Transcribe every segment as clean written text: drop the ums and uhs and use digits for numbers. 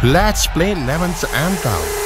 Let's play 11th anthem.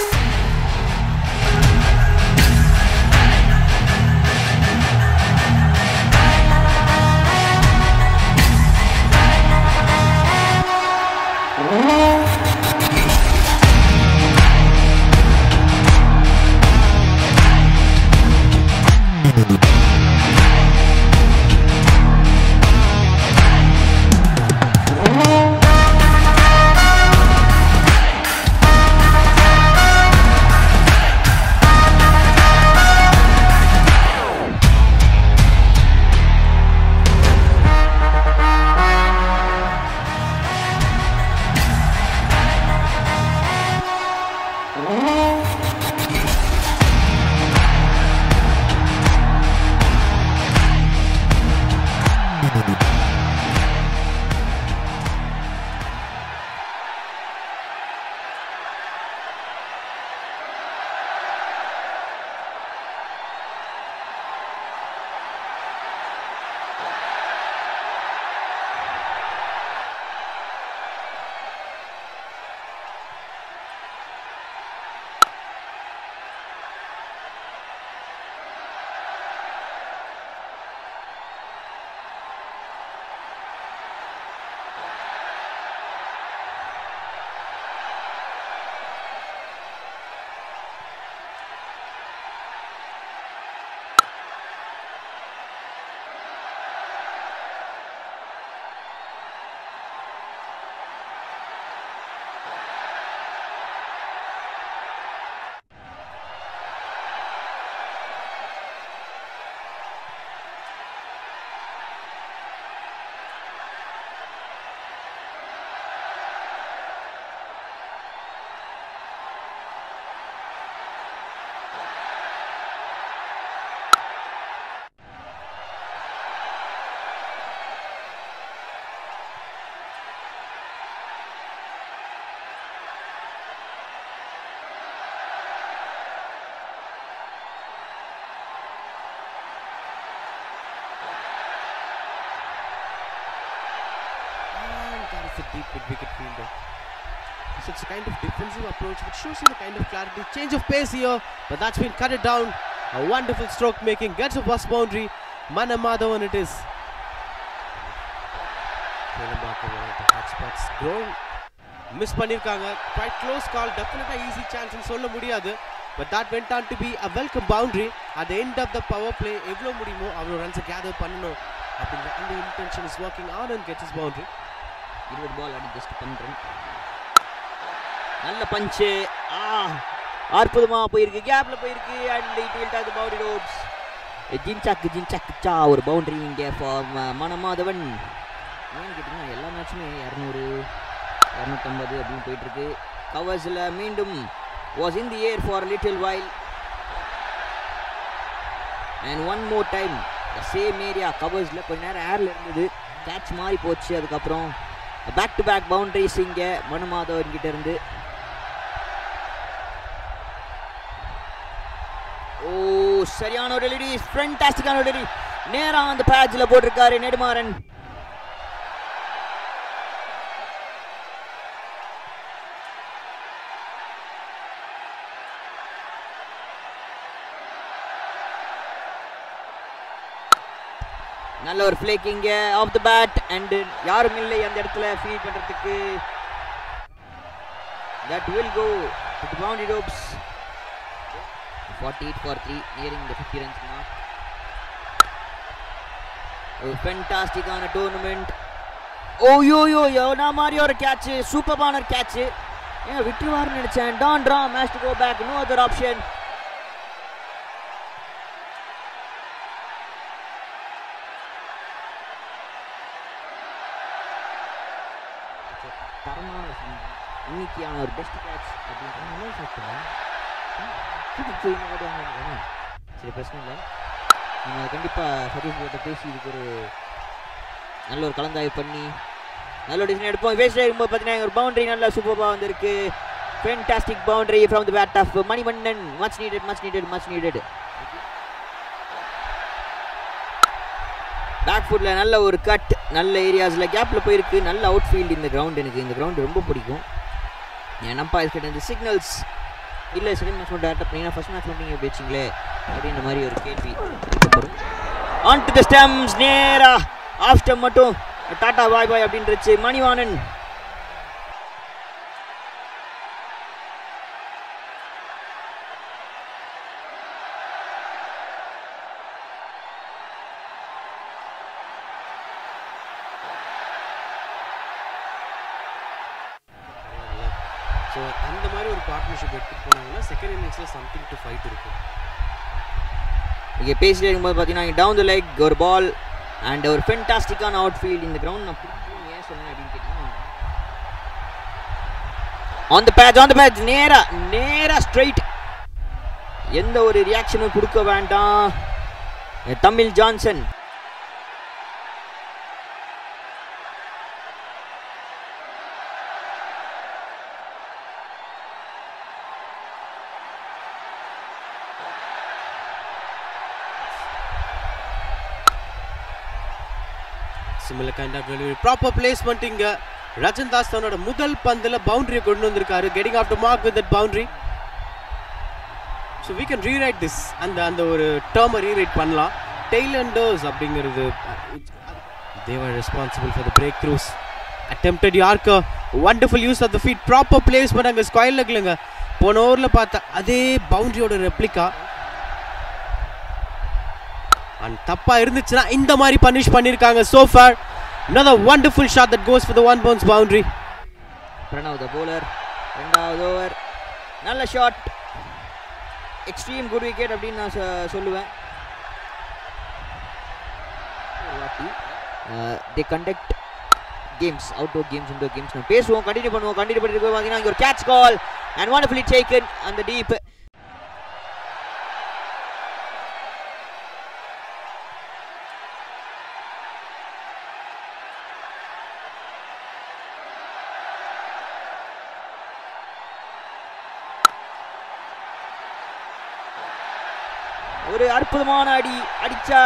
A deep mid-wicket fielder. So it's a kind of defensive approach which shows you the kind of clarity. Change of pace here, but that's been cut it down. A wonderful stroke making, gets a bus boundary. Manamadhavan it is. Growing. Miss Panirkanga. Quite close call. Definitely easy chance in solla mudiyadhu. But that went on to be a welcome boundary. At the end of the power play, evlo mudiyumo avlo runs gather panano. I think the intention is working on and gets his boundary. 20 ball அடி just பண்றேன். நல்ல punch. அற்புதமா போயிருக்கு, கேப்ல போயிருக்கு and it will touch the boundary ropes. ஜின்சாக் ஒரு boundary இங்க for மனமாதவன். ஏன்னு கேட்டீங்கன்னா எல்லா மேட்சுமே 200 250 அப்படின்னு போயிட்டு இருக்கு. கவர்ஸ்ல மீண்டும் was in the air for a little while and one more time the same area கவர்ஸ்ல கொஞ்ச நேரம் ஏர்ல இருந்தது, கேட்ச் மாதிரி போச்சு. அதுக்கப்புறம் பேக் டு பேக் பவுண்டரிஸ் இங்க மனுமாதவன் கிட்ட இருந்து. ஓ சரியான ஒரு டெலிவரி, ஃபேண்டாஸ்டிக்கான ஒரு டெலிவரி, நேரா அந்த பேட்ச்ல போட்டிருக்காரு நெடுமாறன். நல்ல ஒரு ஃபிளேக்கிங் ஆஃப் தி பேட் அண்ட் யாரும் இல்லை அந்த இடத்துல ஃபீல் பண்றதுக்கு. that will go to the boundary ropes. 48 for 3 nearing the 50 runs mark. a fantastic on a tournament. yo நான் மாதிரி ஒரு கேட்ச், சூப்பரான ஒரு கேட்ச். ஏன் விட்டுவார்னு நினைச்சேன். டான் Ram has to go back, no other option. இன்னைக்கான ஒரு பெஸ்ட் கேட்ச் சரி பிரச்சனை இல்லை. நம்ம கண்டிப்பாக சதீஷ் கிட்ட பேசி இதுக்கு ஒரு நல்ல ஒரு கலந்தாய்வு பண்ணி நல்ல ஒரு டிசிஷன் எடுப்போம். வேஸ்ட் ஆகும்போது பார்த்தீங்கன்னா ஒரு பவுண்டரி நல்ல சூப்பராக வந்திருக்கு. Fantastic boundary from the bat of Manivannan. Much needed. Back ஃபுட்டில் நல்ல ஒரு கட், நல்ல ஏரியாஸில் கேப்பில் போயிருக்கு. நல்ல அவுட் ஃபீல்டு இந்த கிரவுண்ட். எனக்கு இந்த கிரவுண்டு ரொம்ப பிடிக்கும். என் அம்பையர் கிட்ட இருந்து சிக்னல்ஸ் இல்லை செகண்ட் மேட்ச் மட்டும் டேரக்டாக பண்ணீங்கன்னா ஃபர்ஸ்ட் மேட்ச் மட்டும் நீங்கள் பேச்சிங்களே அப்படின்ற மாதிரி ஒரு கேள்வி வரும். ஆன் டு த ஸ்டெம்ஸ் நேராக ஆஃப் ஸ்டெம் மட்டும் டாட்டா பாய் பாய் அப்படின்றது மணிவாணன். ஸோ அந்த மாதிரி ஒரு பார்ட்னர்ஷிப் எடுத்துகிட்டு போனாங்கன்னா செகண்ட் இன்னிங்ஸில் சம்திங் டு ஃபைட் இருக்கும். இங்கே பேசிட்டு இருக்கும்போது பார்த்தீங்கன்னா டவுன் த லெக் ஒரு பால் அண்ட் ஒரு ஃபென்டாஸ்டிக்கான அவுட் ஃபீல்ட். இந்த கிரவுண்ட் நான் பிடிக்கும் ஏன் சொன்னேன் அப்படின்னு கேட்டிங்கன்னா ஆன் த பேட்ச் நேராக ஸ்ட்ரைட், எந்த ஒரு ரியாக்ஷனும் கொடுக்க வேண்டாம். Tamil Johnson similar kind of delivery, proper placement இங்க ரஜன் தாஸ் தன்னோட முதல் பந்தில் பவுண்டரியை கொண்டு வந்திருக்காரு, getting off the mark with that boundary. So we can rewrite this, அந்த ஒரு டேர்மை ரீரைட் பண்ணலாம். டெய்லண்டர்ஸ் அப்படிங்கிறது they were responsible for the breakthroughs. Attempted Yorker, wonderful use of the feet, proper placement அங்கே ஸ்கொயர் லெக்லங்க. போன ஓவரில் பார்த்தா அதே பவுண்டரியோட ரெப்ளிகா அண்ட் தப்பா இருந்துச்சுன்னா இந்த மாதிரி பனிஷ் பண்ணிருக்காங்க. So far another wonderful shot that goes for the one bounce boundary. Pranav the bowler, ரெண்டாவது ஓவர் நல்ல ஷாட், எக்ஸ்ட்ரீம் குட் விக்கெட் அப்படின்னு நான் சொல்லுவேன். they conduct games, outdoor games, indoor games. நான் பேசுவோம், கண்டினியூ பண்ணுவோம். பார்த்தீங்கன்னா இங்க ஒரு catch call and wonderfully taken on the deep. ஒரு அற்புதமான அடிச்சா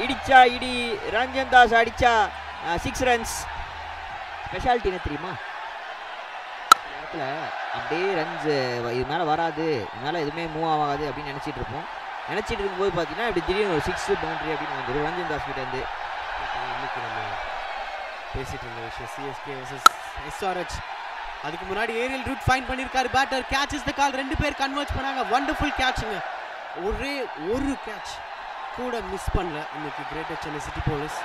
இடிச்சா இடி. ரஞ்சன் தாஸ் அடிச்சா 6 ரன்ஸ். ஸ்பெஷாலிட்டி என்ன தெரியுமா, இடத்துல அப்படியே ரன்ஸ் இது மேலே வராது, இது மேலே எதுவுமே மூவ் ஆகாது அப்படின்னு நினச்சிட்டு இருக்கும்போது பார்த்தீங்கன்னா இப்படி திடீர்னு ஒரு 6 பவுண்டரி அப்படின்னு வந்துடும் ரஞ்சன் தாஸ் கிட்ட இருந்து. இன்னைக்கு நம்ம பேசிட்டு இருந்த விஷயம் CSK vs SRH. அதுக்கு முன்னாடி ஏரியல் ரூட் ஃபைன் பண்ணியிருக்காரு பேட்டர். கேட்ச் இஸ் த கால், 2 பேர் கன்வெர்ட் பண்ணாங்க. வண்டர்ஃபுல் கேட்சுங்க, ஒரே ஒரு கேட்ச் கூட மிஸ் பண்ணல இன்னைக்கு greater Chennai city police.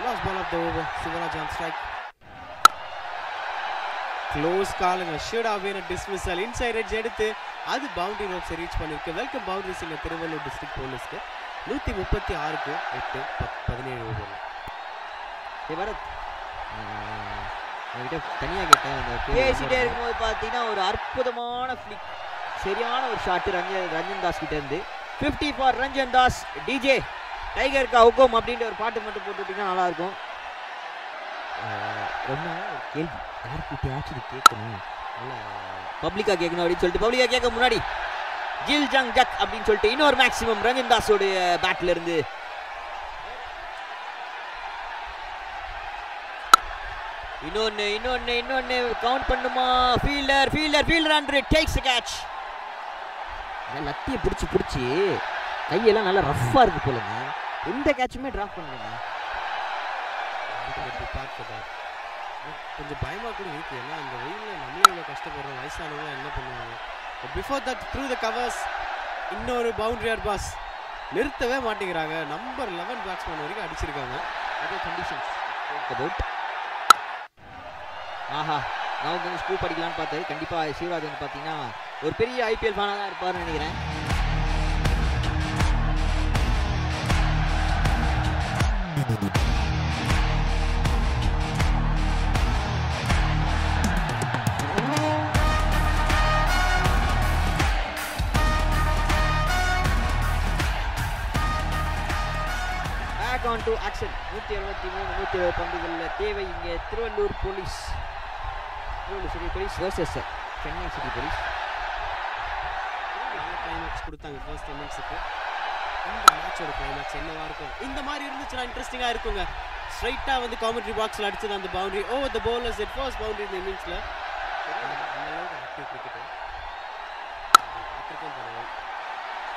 Last ball of the over, Sivaraj on strike. Close காலுங்க, should have been a dismissal. Inside edge எடுத்து அது பவுண்டரி ரோப்ஸ் ரீச் பண்ணிருக்கு. வெல்கம் பவுண்டரிஸ் இங்க திருவள்ளூர் டிஸ்ட்ரிக்ட் போலீஸ்க்கு 136க்கு 8 17 ஓவர். பரத் என்கிட்ட தனியாக கேட்டேன், பேசிட்டே இருக்கும்போது பார்த்தீங்கன்னா ஒரு அற்புதமான ஃபிளிக், சரியான ஒரு ஷாட் ரஞ்சன் தாஸ் கிட்ட இருந்து. 50 for Ranjan Das. DJ tiger கா ஹுக்கும் அப்படின்ற ஒரு பாட்டு மட்டும் போட்டு விட்டீங்கன்னா நல்லா இருக்கும். ரொம்ப ஒரு கேள்வி யார்கிட்டயாச்சும் இது கேட்கணும், நல்லா பப்ளிக்காக கேட்கணும் அப்படின்னு சொல்லிட்டு பப்ளிக்காக கேட்க முன்னாடி ஜில் ஜங் ஜக் அப்படின்னு சொல்லிட்டு இன்னொரு மேக்ஸிமம் ரஞ்சன் தாஸோடைய பேட்ல இருந்து. இன்னொன்னு கவுண்ட் பண்ணுமா. Fielder and takes the catch. லத்தியை பிடிச்சி கையெல்லாம் நல்லா ரஃப்பாக இருக்கு போலங்க. எந்த கேட்சுமே ட்ராப் பண்ணுங்க. கொஞ்சம் பயமாக கூட இருக்கு, ஏன்னா இந்த வெயிலில் நம்மளே இவ்வளோ கஷ்டப்படுறோம், வயசானவங்க என்ன பண்ணுவாங்க. Before that through the covers இன்னொரு பவுண்டரி ஆர் பாஸ் நிறுத்தவே மாட்டேங்கிறாங்க. நம்பர் 11 பேட்ஸ்மேன் வரைக்கும் அடிச்சிருக்காங்க. அதே கண்டிஷன்ஸ் அபவுட். ஆஹா, நான் வந்து ஸ்கூப் படிக்கலான்னு பார்த்தது. கண்டிப்பாக சிவராஜ் வந்து பார்த்தீங்கன்னா ஒரு பெரிய IPL ஃபேனாக தான் இருப்பார்னு நினைக்கிறேன். Back on to action. 163 பந்துகளில் தேவை இங்கே Tiruvallur police city police versus Chennai city police. Climax கொடுத்தாங்க ஃபர்ஸ்ட் இன்னிங்ஸுக்கு. இந்த மேட்சோட கிளைமேக்ஸ் என்னவா இருக்கும்? இந்த மாதிரி இருந்துச்சுன்னா இன்ட்ரெஸ்டிங்காக இருக்குங்க. ஸ்ட்ரைட்டாக வந்து காமெண்ட்ரி பாக்ஸில் அடிச்சது அந்த boundary over the bowlers. First boundary இந்த இன்னிங்ஸில்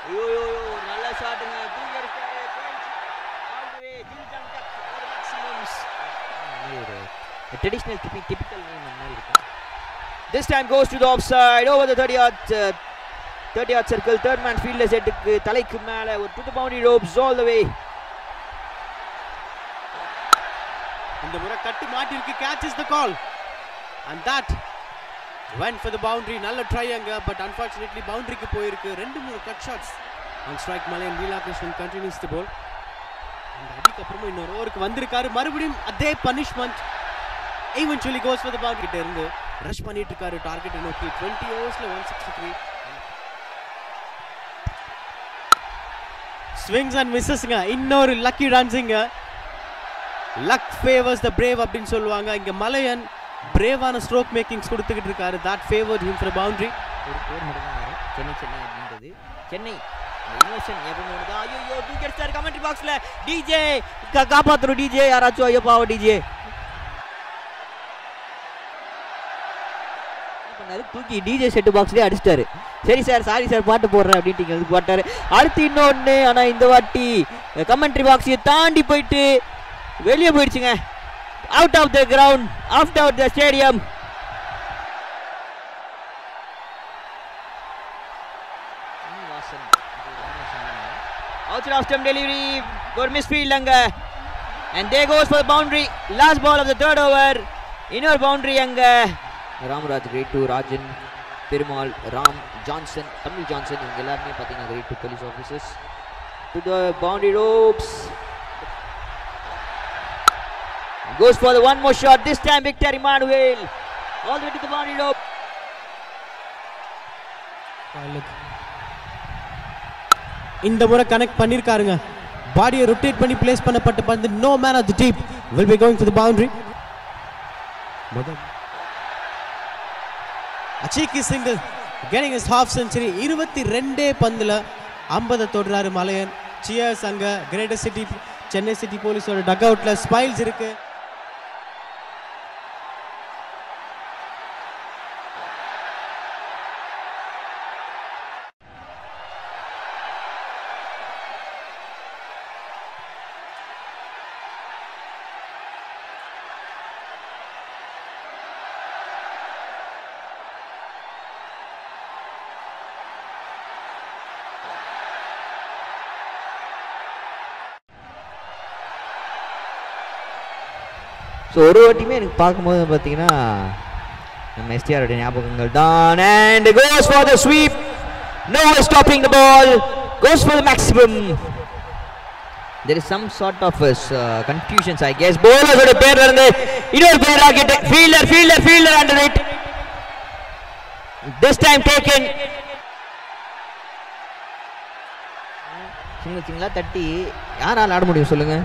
ஐயோ நல்ல ஷாட்டுங்க. தூக்கி அடிச்சாரு. ஆல் தி வே ஜில் ஜங் டக் for maximums. Traditional typical name மாதிரி இருக்கு. This time goes to the offside over the 30-yard circle. Third man fielder செட்டுக்கு தலைக்கு மேல ஒரு to the boundary ropes all the way. இந்த முறை கட்டு மாட்டி இருக்கு. Catch is the call and that went for the boundary. நல்ல ட்ரை அங்க, but unfortunately boundaryக்கு போயிருக்கு. ரெண்டு மூணு cut shots on strike. Malaiyan Leelakrishnan continues the ball. அந்த அடிக்கு அப்புறமா இன்னொரு ஓவருக்கு வந்திருக்காரு. மறுபடியும் அதே punishment. eventually goes for the boundary. கிட்ட இருந்து ரஷ் பண்ணிட்டு இருக்காரு டார்கெட் நோக்கி. 20 ஓவர்ஸ்ல 163 ஸ்விங்ஸ் அண்ட் மிஸ்ஸஸ்ங்க. இன்னொரு லக்கி ரன்ஸுங்க. லக் ஃபேவர்ஸ் த பிரேவ் அப்படின்னு சொல்லுவாங்க. இங்க மலையன் பிரேவான ஸ்ட்ரோக் மேக்கிங்ஸ் கொடுத்துக்கிட்டு இருக்காரு. That favoured him for a boundary. ஒரு பேர் மட்டும் தான் வரும். சென்னை அப்படின்றது. சென்னை இமோஷன் எப்பவும் தான். ஐயோ தூக்கி அடிச்சாரு கமெண்ட்ரி பாக்ஸ்ல. டிஜே காப்பாத்துறோம். டிஜே யாராச்சும் ஐயோ பாவம் டிஜே தூக்கி டிஜே செட்டு பாக்ஸ்லேயே அடிச்சிட்டாரு. சரி சார் சாரி சார் பாட்டு போடுறேன் அப்படின்ட்டு போட்டாரு. அடுத்து இன்னொன்று. ஆனால் இந்த வாட்டி கமெண்ட்ரி பாக்ஸையை தாண்டி போயிட்டு வெளியே போயிடுச்சுங்க. Out of the ground, out of the stadium. Outside off stump delivery for misfield அங்க. And there goes for the boundary. Last ball of the third over. இன்னொரு boundary அங்க. Ramaraj great to Rajan Perumal Ram Johnson Tamil Johnson இவங்க எல்லாருமே பார்த்தீங்கன்னா great to police officers. To the boundary ropes. Goes for the one more shot. This time Victor Emmanuel all the way to the boundary rope. இந்த முறை connect பண்ணிருக்காருங்க. பாடியை rotate பண்ணி place பண்ணப்பட்ட பந்து. No man of the team will be going to the boundary. அச்சிகி single getting his half century. 22 பந்துல 50 தொடுறாரு Malaiyan. Cheers அங்க கிரேட்டர் சிட்டி சென்னை சிட்டி போலீஸோட டக் அவுட்ல ஸ்மைல்ஸ் இருக்கு. ஸோ ஒரு வாட்டியுமே எனக்கு பார்க்கும்போது பார்த்தீங்கன்னா நம்ம எஸ்டிஆரோட ஞாபகங்கள் தான். And goes for the sweep. No stopping the ball. Goes for the maximum. there is some sort of confusions I guess. bowlerோட பேர்ல இருந்து இன்னொரு பேர் rocket. Fielder under it. this time taken. சிங்களா தட்டி யாரால ஆட முடியும் சொல்லுங்க.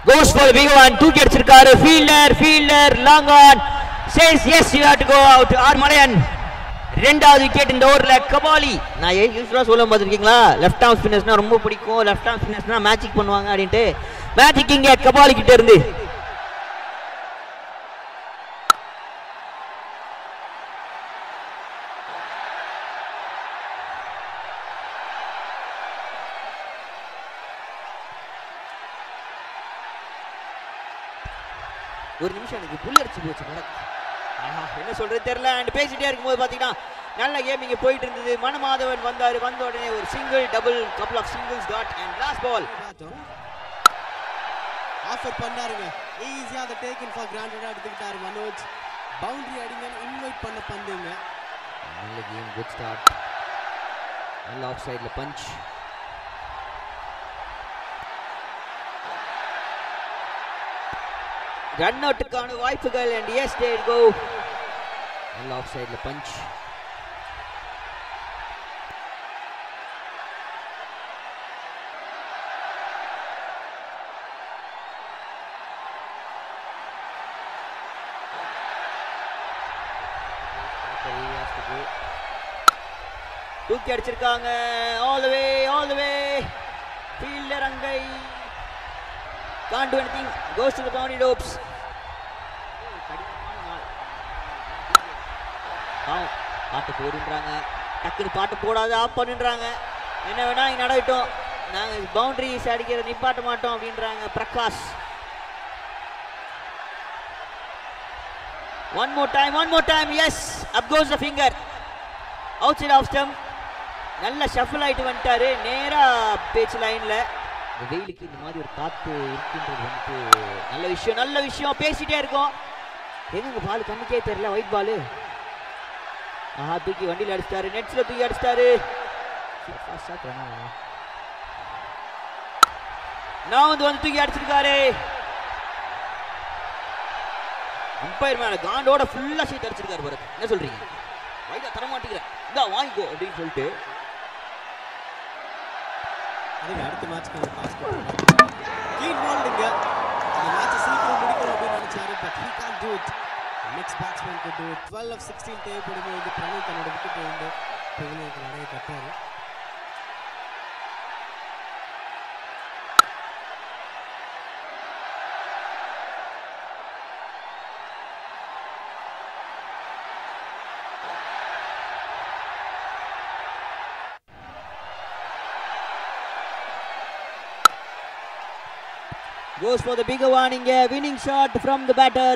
goes for the big one. தூக்கி அடிச்சிருக்காரு. Fielder long on says yes you have to go out. R Malayan ரெண்டாவது விக்கெட் இந்த ஓவர்ல. கபாலி நான் யூஸ்வலா சொல்ல பார்த்துருக்கீங்களா, லெஃப்ட் ஆர்ம் ஸ்பின்னர்ஸ்னா ரொம்ப பிடிக்கும், லெஃப்ட் ஆர்ம் ஸ்பின்னர்ஸ்னா மேஜிக் பண்ணுவாங்க அப்படின்ட்டு. மேஜிக் இங்க கபாலி கிட்ட இருந்து. ஒரு நிமிஷம் எனக்கு புல் அடிச்சு போச்சு. என்ன சொல்றது தெரியல. அண்ட் பேசிட்டே இருக்கும்போது பார்த்தீங்கன்னா நல்ல கேம் இங்கே போயிட்டு இருந்தது. மனமாதவன் வந்தார். வந்த உடனே ஒரு single double couple of singles dot and last ball offer பண்ணாருங்க. ஈஸியாக அதை டேக்கன் ஃபார் கிராண்டடாக எடுத்துக்கிட்டாரு மனோஜ். பவுண்டரி அடிங்கன்னு இன்வைட் பண்ண பந்துங்க. நல்ல கேம், குட் ஸ்டார்ட். நல்ல ஆஃப் சைடில் பஞ்ச். ரன் அவுட்டுக்கான வாய்ப்புகள். And as they go. நல்ல ஆஃப் சைடில் பஞ்ச். தூக்கி அடிச்சிருக்காங்க. ஆல் தி வே ஃபீல்டர் அங்கை. can't do anything. goes to the boundary ropes. பாட்டு போடுன்றாங்க, டக்குன்னு பாட்டு போடாத ஆஃப் பண்ணுன்றாங்க. என்ன வேணா இங்கே நடக்கட்டும், நாங்கள் பவுண்டரிஸ் அடிக்கிற நிப்பாட்ட மாட்டோம் அப்படின்றாங்க Prakash. One more time, yes, up goes the finger, outside off stump. நல்ல ஷஃபிள் ஆகிட்டு வந்துட்டாரு நேராக பேச்சு லைனில். வெயிலுக்கு இந்த மாதிரி ஒரு காற்று இருக்குன்றது வந்துட்டு நல்ல விஷயம். பேசிகிட்டே இருக்கோம், எங்க பால் கண்ணுக்கே தெரியல, ஒயிட் பால். தூக்கி வண்டியில் அடிச்சிட்டாரு, நெட்ஸில் தூக்கி அடிச்சிட்டாரு. நான் வந்து தூக்கி அடிச்சிருக்காரு. அம்பையர் மேல காண்டோட ஃபுல்லா சீட் அடிச்சிருக்காரு பரத். என்ன சொல்றீங்க? வைடா தர மாட்டேங்கிறேன், இந்தா வாங்கிக்கோ அப்படின்னு சொல்லிட்டு அதுக்கு அடுத்த மேட்ச்க்கு பாஸ் பண்ணுறாங்க. க்ளீன் பால்டுங்க, அந்த மேட்சை சீக்கிரம் முடிக்கணும் அப்படின்னு நினைச்சாரு, but he can't do it. Next batsman could do it. 12 of 16 தேவைப்படும்போது வந்து பிரணவ் தன்னோட விக்கெட்டை வந்து பெவிலியனுக்கு நிறைய கட்டாரு. Goes for the bigger one. இங்க winning shot from the batter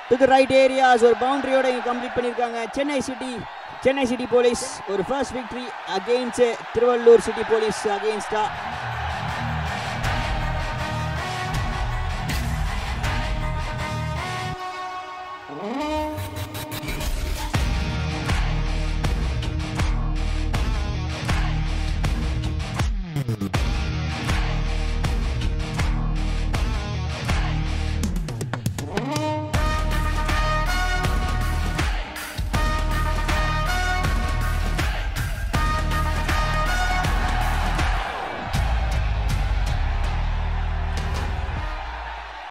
to the right areas. ஒரு பவுண்டரியோட இங்க கம்ப்ளீட் பண்ணிருக்காங்க சென்னை சிட்டி போலீஸ். ஒரு first victory against Tiruvallur city police அகைன்ஸ்டா